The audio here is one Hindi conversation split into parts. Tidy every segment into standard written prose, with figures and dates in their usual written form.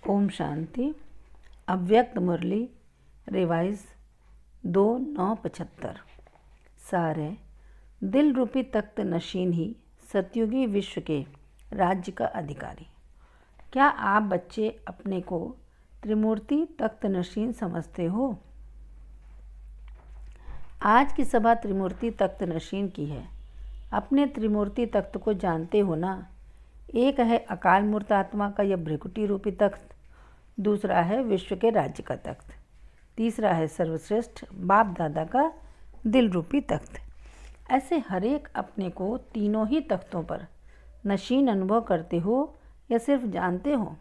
ओम शांति। अव्यक्त मुरली रिवाइज 2/9/75। सार है, दिल रूपी तख्त नशीन ही सतयुगी विश्व के राज्य का अधिकारी। क्या आप बच्चे अपने को त्रिमूर्ति तख्त नशीन समझते हो? आज की सभा त्रिमूर्ति तख्त नशीन की है। अपने त्रिमूर्ति तख्त को जानते हो ना? एक है अकाल मूर्त आत्मा का यह भ्रिकुटी रूपी तख्त, दूसरा है विश्व के राज्य का तख्त, तीसरा है सर्वश्रेष्ठ बाप दादा का दिल रूपी तख्त। ऐसे हरेक अपने को तीनों ही तख्तों पर नशीन अनुभव करते हो या सिर्फ जानते हो?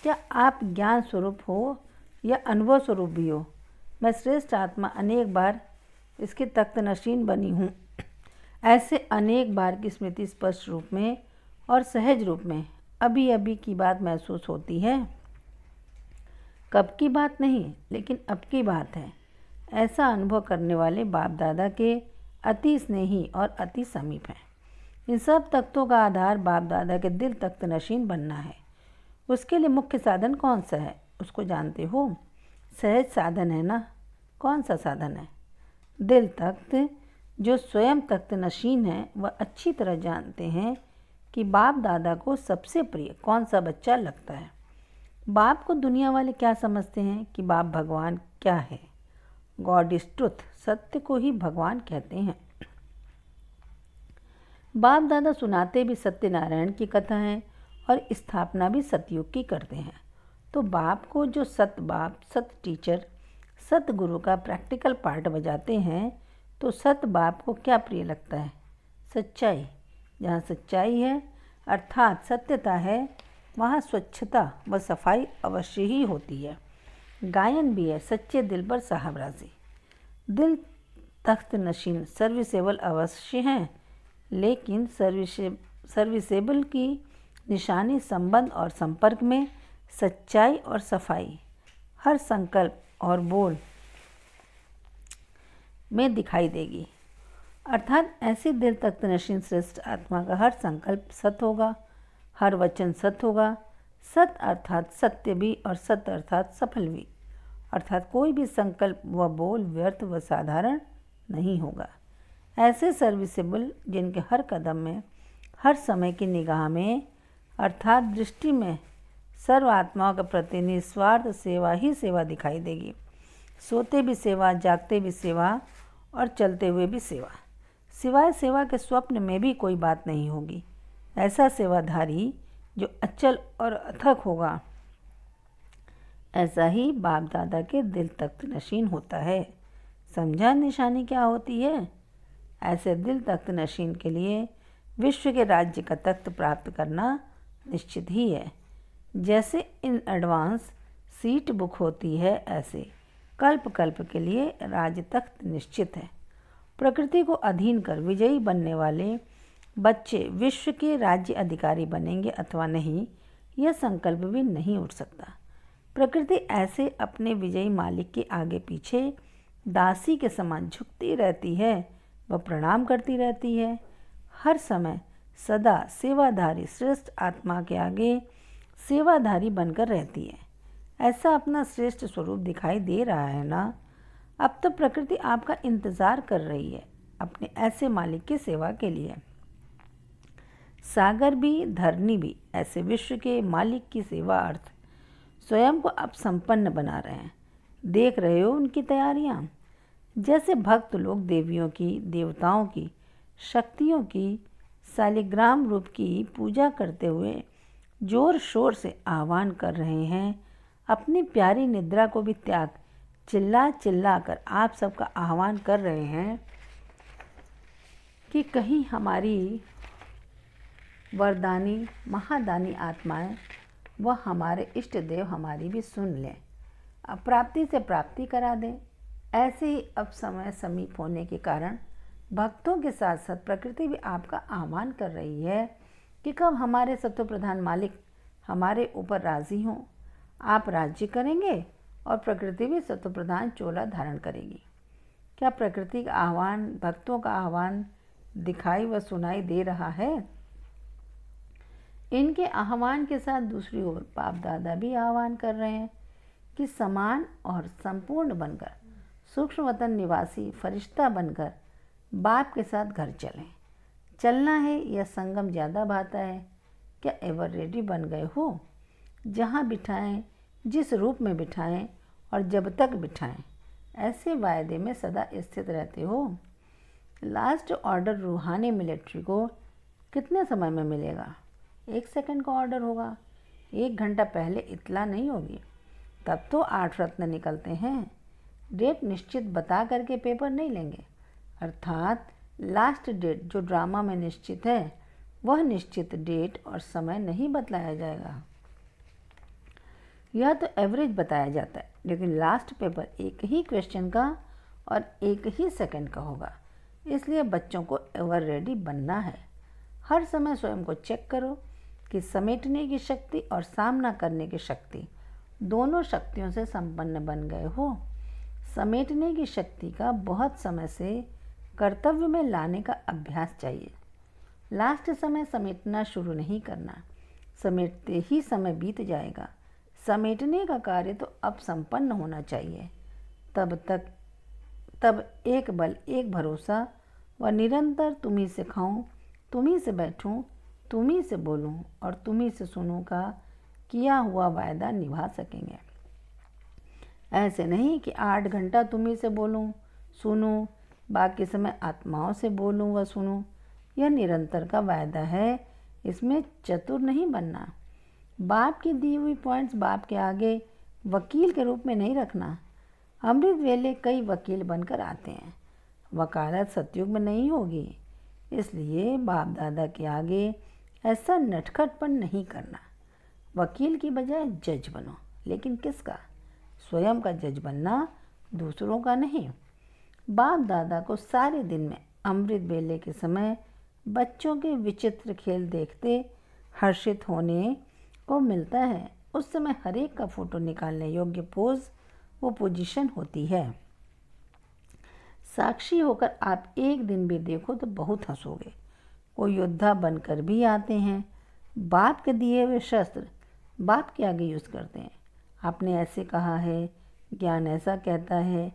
क्या आप ज्ञान स्वरूप हो या अनुभव स्वरूप भी हो? मैं श्रेष्ठ आत्मा अनेक बार इसके तख्त नशीन बनी हूँ। ऐसे अनेक बार की स्मृति स्पष्ट रूप में और सहज रूप में अभी अभी की बात महसूस होती है। कब की बात नहीं, लेकिन अब की बात है। ऐसा अनुभव करने वाले बाप दादा के अति स्नेही और अति समीप हैं। इन सब तख्तों का आधार बाप दादा के दिल तख्त नशीन बनना है। उसके लिए मुख्य साधन कौन सा है, उसको जानते हो? सहज साधन है ना? कौन सा साधन है? दिल तख्त। जो स्वयं तख्त नशीन है वह अच्छी तरह जानते हैं कि बाप दादा को सबसे प्रिय कौन सा बच्चा लगता है। बाप को दुनिया वाले क्या समझते हैं कि बाप भगवान क्या है? गॉड इज ट्रुथ, सत्य को ही भगवान कहते हैं। बाप दादा सुनाते भी सत्यनारायण की कथा है और स्थापना भी सतयुग की करते हैं। तो बाप को जो सत बाप, सत टीचर, सत गुरु का प्रैक्टिकल पार्ट बजाते हैं, तो सत बाप को क्या प्रिय लगता है? सच्चाई। जहाँ सच्चाई है अर्थात सत्यता है, वहाँ स्वच्छता व सफाई अवश्य ही होती है। गायन भी है, सच्चे दिल पर साहबराजी। दिल तख्त नशीन सर्विसेबल अवश्य हैं, लेकिन सर्विसेबल की निशानी संबंध और संपर्क में सच्चाई और सफाई हर संकल्प और बोल में दिखाई देगी। अर्थात ऐसे दिल तख्त नशीन श्रेष्ठ आत्मा का हर संकल्प सत होगा, हर वचन सत होगा। सत अर्थात सत्य भी और सत अर्थात सफल भी। अर्थात कोई भी संकल्प व बोल व्यर्थ व साधारण नहीं होगा। ऐसे सर्विसेबल जिनके हर कदम में, हर समय की निगाह में अर्थात दृष्टि में सर्व आत्माओं के प्रति निस्वार्थ सेवा ही सेवा दिखाई देगी। सोते भी सेवा, जागते भी सेवा और चलते हुए भी सेवा। सिवाय सेवा के स्वप्न में भी कोई बात नहीं होगी। ऐसा सेवाधारी जो अचल और अथक होगा, ऐसा ही बाप दादा के दिल तख्त नशीन होता है। समझा निशानी क्या होती है? ऐसे दिल तख्त नशीन के लिए विश्व के राज्य का तख्त प्राप्त करना निश्चित ही है। जैसे इन एडवांस सीट बुक होती है, ऐसे कल्प कल्प के लिए राज तख्त निश्चित है। प्रकृति को अधीन कर विजयी बनने वाले बच्चे विश्व के राज्य अधिकारी बनेंगे अथवा नहीं, यह संकल्प भी नहीं उठ सकता। प्रकृति ऐसे अपने विजयी मालिक के आगे पीछे दासी के समान झुकती रहती है व प्रणाम करती रहती है। हर समय सदा सेवाधारी श्रेष्ठ आत्मा के आगे सेवाधारी बनकर रहती है। ऐसा अपना श्रेष्ठ स्वरूप दिखाई दे रहा है ना? अब तो प्रकृति आपका इंतज़ार कर रही है अपने ऐसे मालिक की सेवा के लिए। सागर भी, धरनी भी ऐसे विश्व के मालिक की सेवा अर्थ स्वयं को अब संपन्न बना रहे हैं। देख रहे हो उनकी तैयारियां? जैसे भक्त लोग देवियों की, देवताओं की, शक्तियों की शालिग्राम रूप की पूजा करते हुए जोर शोर से आह्वान कर रहे हैं। अपनी प्यारी निद्रा को भी त्याग चिल्ला चिल्ला कर आप सबका आह्वान कर रहे हैं कि कहीं हमारी वरदानी महादानी आत्माएं व हमारे इष्ट देव हमारी भी सुन लें, अप्राप्ति से प्राप्ति करा दें। ऐसे ही अब समय समीप होने के कारण भक्तों के साथ साथ प्रकृति भी आपका आह्वान कर रही है कि कब हमारे सत्व प्रधान मालिक हमारे ऊपर राजी हों। आप राज्य करेंगे और प्रकृति भी सत्व प्रधान चोला धारण करेगी। क्या प्रकृति का आह्वान, भक्तों का आह्वान दिखाई व सुनाई दे रहा है? इनके आह्वान के साथ दूसरी ओर बाप दादा भी आह्वान कर रहे हैं कि समान और संपूर्ण बनकर सूक्ष्म वतन निवासी फरिश्ता बनकर बाप के साथ घर चलें। चलना है या संगम ज़्यादा भाता है? क्या एवर रेडी बन गए हो? जहाँ बिठाएं, जिस रूप में बिठाएं और जब तक बिठाएं, ऐसे वायदे में सदा स्थित रहते हो। लास्ट ऑर्डर रूहानी मिलिट्री को कितने समय में मिलेगा? 1 सेकंड का ऑर्डर होगा। 1 घंटा पहले इत्तला नहीं होगी। तब तो 8 रत्न निकलते हैं। डेट निश्चित बता करके पेपर नहीं लेंगे। अर्थात लास्ट डेट जो ड्रामा में निश्चित है, वह निश्चित डेट और समय नहीं बतलाया जाएगा। यह तो एवरेज बताया जाता है, लेकिन लास्ट पेपर एक ही क्वेश्चन का और 1 ही सेकंड का होगा। इसलिए बच्चों को एवर रेडी बनना है। हर समय स्वयं को चेक करो कि समेटने की शक्ति और सामना करने की शक्ति, दोनों शक्तियों से संपन्न बन गए हो। समेटने की शक्ति का बहुत समय से कर्तव्य में लाने का अभ्यास चाहिए। लास्ट समय समेटना शुरू नहीं करना। समेटते ही समय बीत जाएगा। समेटने का कार्य तो अब संपन्न होना चाहिए। तब एक बल, एक भरोसा व निरंतर तुम्ही से खाऊं, तुम्ही से बैठूं, तुम्ही से बोलूं और तुम्ही से सुनूं का किया हुआ वायदा निभा सकेंगे। ऐसे नहीं कि 8 घंटा तुम्ही से बोलूं, सुनूं, बाकी समय आत्माओं से बोलूं व सुनूं। यह निरंतर का वायदा है। इसमें चतुर नहीं बनना। बाप की दी हुई पॉइंट्स बाप के आगे वकील के रूप में नहीं रखना। अमृत वेले कई वकील बनकर आते हैं। वकालत सतयुग में नहीं होगी। इसलिए बाप दादा के आगे ऐसा नटखटपन नहीं करना। वकील की बजाय जज बनो। लेकिन किसका? स्वयं का जज बनना, दूसरों का नहीं। बाप दादा को सारे दिन में अमृत बेले के समय बच्चों के विचित्र खेल देखते हर्षित होने को मिलता है। उस समय हर एक का फोटो निकालने योग्य पोज वो पोजीशन होती है। साक्षी होकर आप एक दिन भी देखो तो बहुत हंसोगे। कोई योद्धा बनकर भी आते हैं। बाप के दिए हुए शस्त्र बाप के आगे यूज़ करते हैं। आपने ऐसे कहा है, ज्ञान ऐसा कहता है।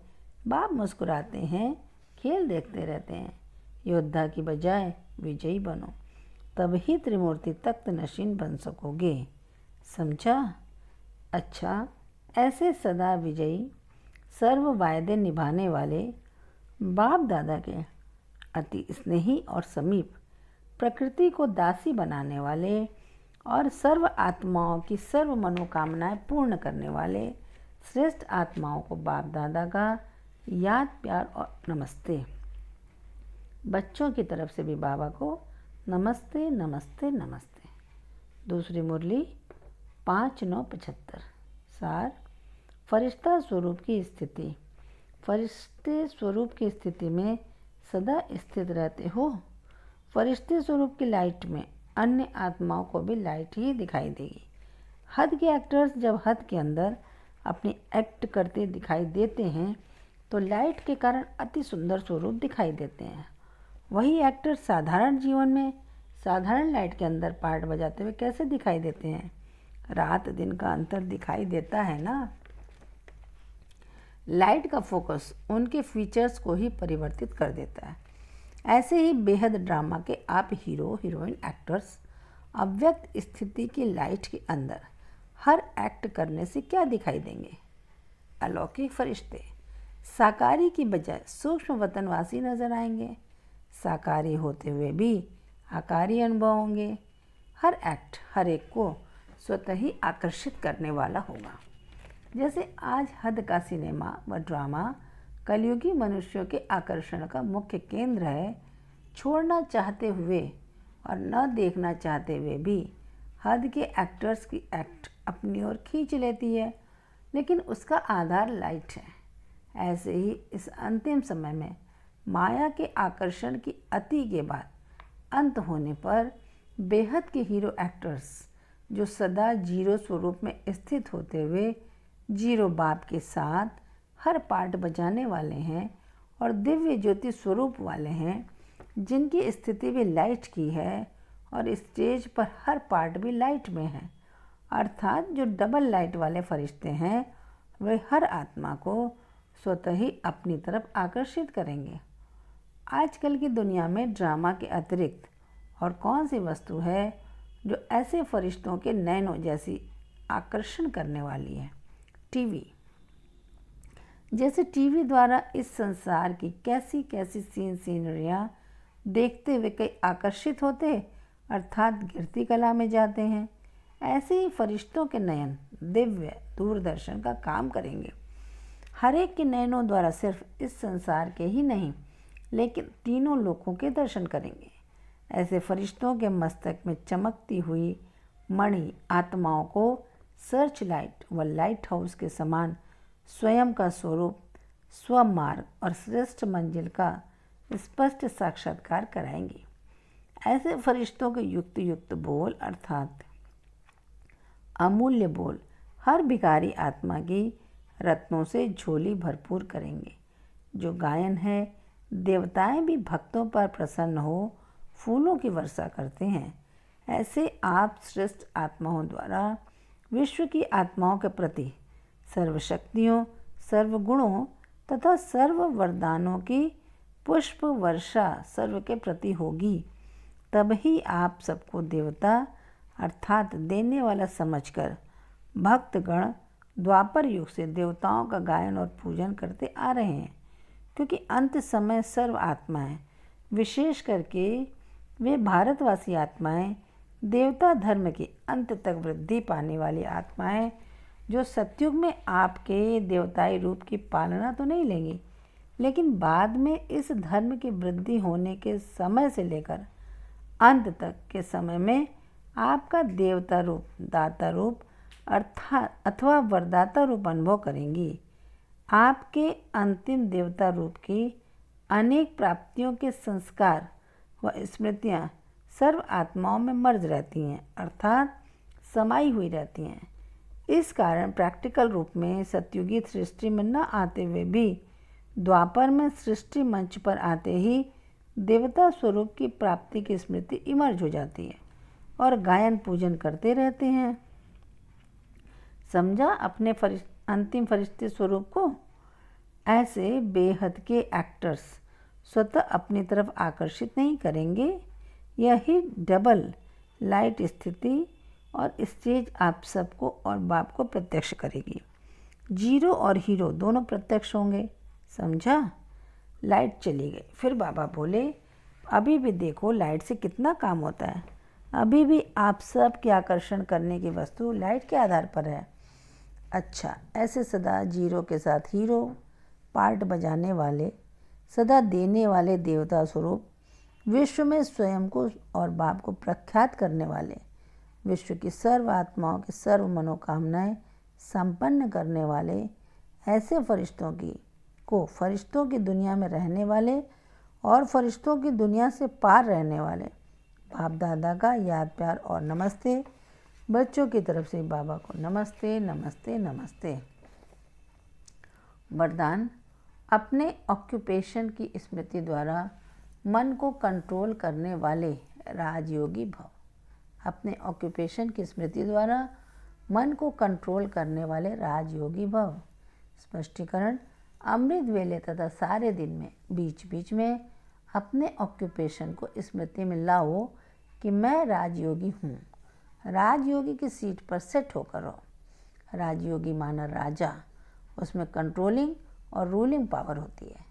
बाप मुस्कुराते हैं, खेल देखते रहते हैं। योद्धा की बजाय विजयी बनो, तब ही त्रिमूर्ति तख्त नशीन बन सकोगे। समझा? अच्छा, ऐसे सदा विजयी, सर्व वायदे निभाने वाले बाप दादा के अति स्नेही और समीप, प्रकृति को दासी बनाने वाले और सर्व आत्माओं की सर्व मनोकामनाएं पूर्ण करने वाले श्रेष्ठ आत्माओं को बाप दादा का याद, प्यार और नमस्ते। बच्चों की तरफ से भी बाबा को नमस्ते नमस्ते नमस्ते। दूसरी मुरली 5-9-75। सार, फरिश्ता स्वरूप की स्थिति। फरिश्ते स्वरूप की स्थिति में सदा स्थित रहते हो। फरिश्ते स्वरूप की लाइट में अन्य आत्माओं को भी लाइट ही दिखाई देगी। हद के एक्टर्स जब हद के अंदर अपनी एक्ट करते दिखाई देते हैं तो लाइट के कारण अति सुंदर स्वरूप दिखाई देते हैं। वही एक्टर साधारण जीवन में साधारण लाइट के अंदर पार्ट बजाते हुए कैसे दिखाई देते हैं? रात दिन का अंतर दिखाई देता है ना। लाइट का फोकस उनके फीचर्स को ही परिवर्तित कर देता है। ऐसे ही बेहद ड्रामा के आप हीरो हीरोइन एक्टर्स अव्यक्त स्थिति की लाइट के अंदर हर एक्ट करने से क्या दिखाई देंगे? अलौकिक फरिश्ते साकारी की बजाय सूक्ष्म वतनवासी नजर आएंगे। साकारी होते हुए भी आकारी अनुभव होंगे। हर एक्ट हर एक को स्वतः ही आकर्षित करने वाला होगा। जैसे आज हद का सिनेमा व ड्रामा कलयुगी मनुष्यों के आकर्षण का मुख्य केंद्र है। छोड़ना चाहते हुए और न देखना चाहते हुए भी हद के एक्टर्स की एक्ट अपनी ओर खींच लेती है, लेकिन उसका आधार लाइट है। ऐसे ही इस अंतिम समय में माया के आकर्षण की अति के बाद अंत होने पर बेहद के हीरो एक्टर्स जो सदा जीरो स्वरूप में स्थित होते हुए जीरो बाप के साथ हर पार्ट बजाने वाले हैं और दिव्य ज्योति स्वरूप वाले हैं, जिनकी स्थिति भी लाइट की है और स्टेज पर हर पार्ट भी लाइट में है। अर्थात जो डबल लाइट वाले फरिश्ते हैं वे हर आत्मा को स्वतः ही अपनी तरफ आकर्षित करेंगे। आजकल की दुनिया में ड्रामा के अतिरिक्त और कौन सी वस्तु है जो ऐसे फरिश्तों के नैनों जैसी आकर्षण करने वाली है? टीवी। जैसे टीवी द्वारा इस संसार की कैसी कैसी सीनरियाँ देखते हुए कई आकर्षित होते अर्थात गिरती कला में जाते हैं, ऐसे ही फरिश्तों के नयन दिव्य दूरदर्शन का काम करेंगे। हर एक के नयनों द्वारा सिर्फ इस संसार के ही नहीं लेकिन तीनों लोकों के दर्शन करेंगे। ऐसे फरिश्तों के मस्तक में चमकती हुई मणि आत्माओं को सर्च लाइट व लाइट हाउस के समान स्वयं का स्वरूप, स्वमार्ग और श्रेष्ठ मंजिल का स्पष्ट साक्षात्कार कराएंगी। ऐसे फरिश्तों के युक्त युक्त बोल अर्थात अमूल्य बोल हर भिखारी आत्मा की रत्नों से झोली भरपूर करेंगे। जो गायन है, देवताएं भी भक्तों पर प्रसन्न हो फूलों की वर्षा करते हैं। ऐसे आप श्रेष्ठ आत्माओं द्वारा विश्व की आत्माओं के प्रति सर्वशक्तियों, सर्वगुणों तथा सर्व वरदानों की पुष्प वर्षा सर्व के प्रति होगी। तब ही आप सबको देवता अर्थात देने वाला समझकर भक्तगण द्वापर युग से देवताओं का गायन और पूजन करते आ रहे हैं, क्योंकि अंत समय सर्व आत्माएं, विशेष करके वे भारतवासी आत्माएं, देवता धर्म की अंत तक वृद्धि पाने वाली आत्माएं, जो सतयुग में आपके देवताई रूप की पालना तो नहीं लेंगी, लेकिन बाद में इस धर्म की वृद्धि होने के समय से लेकर अंत तक के समय में आपका देवता रूप, दाता रूप अर्थात अथवा वरदाता रूप अनुभव करेंगी। आपके अंतिम देवता रूप की अनेक प्राप्तियों के संस्कार व स्मृतियाँ सर्व आत्माओं में मर्ज रहती हैं अर्थात समाई हुई रहती हैं। इस कारण प्रैक्टिकल रूप में सतयुगी सृष्टि में न आते हुए भी द्वापर में सृष्टि मंच पर आते ही देवता स्वरूप की प्राप्ति की स्मृति इमर्ज हो जाती है और गायन पूजन करते रहते हैं। समझा अपने अंतिम फरिश्ते स्वरूप को? ऐसे बेहद के एक्टर्स स्वतः अपनी तरफ आकर्षित नहीं करेंगे। यही डबल लाइट स्थिति और स्टेज आप सबको और बाप को प्रत्यक्ष करेगी। जीरो और हीरो दोनों प्रत्यक्ष होंगे। समझा? लाइट चली गई। फिर बाबा बोले, अभी भी देखो लाइट से कितना काम होता है। अभी भी आप सब के आकर्षण करने की वस्तु लाइट के आधार पर है। अच्छा, ऐसे सदा जीरो के साथ हीरो, पार्ट बजाने वाले, सदा देने वाले देवता स्वरूप, विश्व में स्वयं को और बाप को प्रख्यात करने वाले, विश्व की सर्व आत्माओं की सर्व मनोकामनाएं संपन्न करने वाले, ऐसे फरिश्तों की दुनिया में रहने वाले और फरिश्तों की दुनिया से पार रहने वाले बाप दादा का याद प्यार और नमस्ते। बच्चों की तरफ से बाबा को नमस्ते नमस्ते नमस्ते। वरदान, अपने ऑक्यूपेशन की स्मृति द्वारा मन को कंट्रोल करने वाले राजयोगी भव। अपने ऑक्यूपेशन की स्मृति द्वारा मन को कंट्रोल करने वाले राजयोगी भव। स्पष्टीकरण, अमृत वेले तथा सारे दिन में बीच बीच में अपने ऑक्यूपेशन को स्मृति में लाओ कि मैं राजयोगी हूँ। राजयोगी की सीट पर सेट होकर रहो। राजयोगी माना राजा, उसमें कंट्रोलिंग और रूलिंग पावर होती है।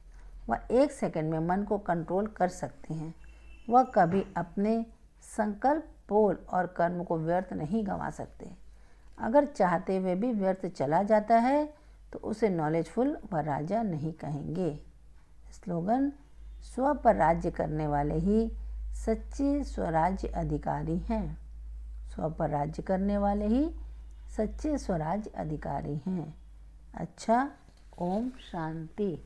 वह 1 सेकंड में मन को कंट्रोल कर सकते हैं। वह कभी अपने संकल्प, बोल और कर्म को व्यर्थ नहीं गंवा सकते। अगर चाहते हुए भी व्यर्थ चला जाता है तो उसे नॉलेजफुल व राजा नहीं कहेंगे। स्लोगन, स्व पर राज्य करने वाले ही सच्चे स्वराज्य अधिकारी हैं। स्व पर राज्य करने वाले ही सच्चे स्वराज्य अधिकारी हैं। अच्छा, ओम शांति।